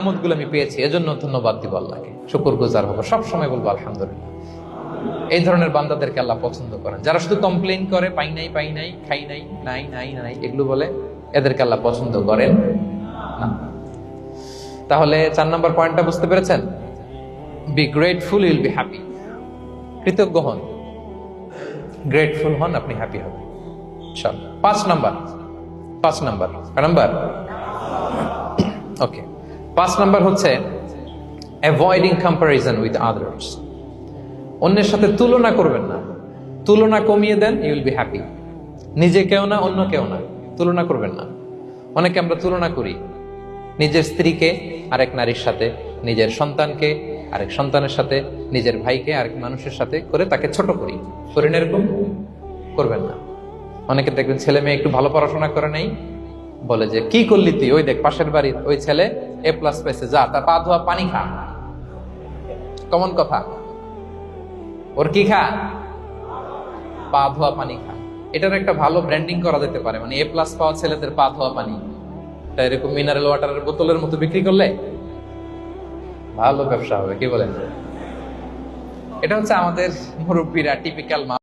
নিয়ামতগুলো আমি পেয়েছি, এজন্য ধন্যবাদ দিব আল্লাহকে, শুকরগুজার হবো, সবসময় বলবো আলহামদুলিল্লাহ। এই ধরনের বান্দাদেরকে আল্লাহ পছন্দ করেন। যারা শুধু কমপ্লেইন করে, পাই নাই, খাই নাই, নাই নাই নাই এগুলো বলে, এদেরকে আল্লাহ পছন্দ করেন না। তাহলে 4 নম্বর পয়েন্টটা বুঝতে পেরেছেন? Be grateful, you'll be happy. কৃতজ্ঞ হন, গ্রেটফুল হন, আপনি হ্যাপি হবেন। চল 5 নাম্বার ওকে, 5 নাম্বার হচ্ছে অ্যাভয়েডিং কম্পারিজন উইথ আদার্স। অন্যের সাথে তুলনা করবেন না। তুলনা কমিয়ে দেন, ইউ উইল বি হ্যাপি। নিজে কেউ না, অন্য কেউ না, তুলনা করবেন না। অনেকে আমরা তুলনা করি, নিজের স্ত্রীকে আরেক নারীর সাথে, নিজের সন্তানকে আরেক সন্তানের সাথে, নিজের ভাইকে আরেক মানুষের সাথে করে তাকে ছোট করি। করেন এরকম? করবেন না। অনেকে দেখবেন ছেলে মেয়ে একটু ভালো পড়াশোনা করে নেই, বলে যে কি করলি তুই, ওই দেখ পাশের বাড়ির ওই ছেলে A+ পেয়েছে, যা তার পা ধোয়া পানি খা। কমন কথা, ওর কি খা? পা ধোয়া পানি খা। এটার একটা ভালো ব্র্যান্ডিং করা যেতে পারে, মানে A+ পাওয়া ছেলেদের পা ধোয়া পানি, এটা এরকম মিনারেল ওয়াটারের বোতলের মতো বিক্রি করলে ভালো ব্যবসা হবে, কি বলেন? এটা হচ্ছে আমাদের মুরব্বীরা টিপিক্যাল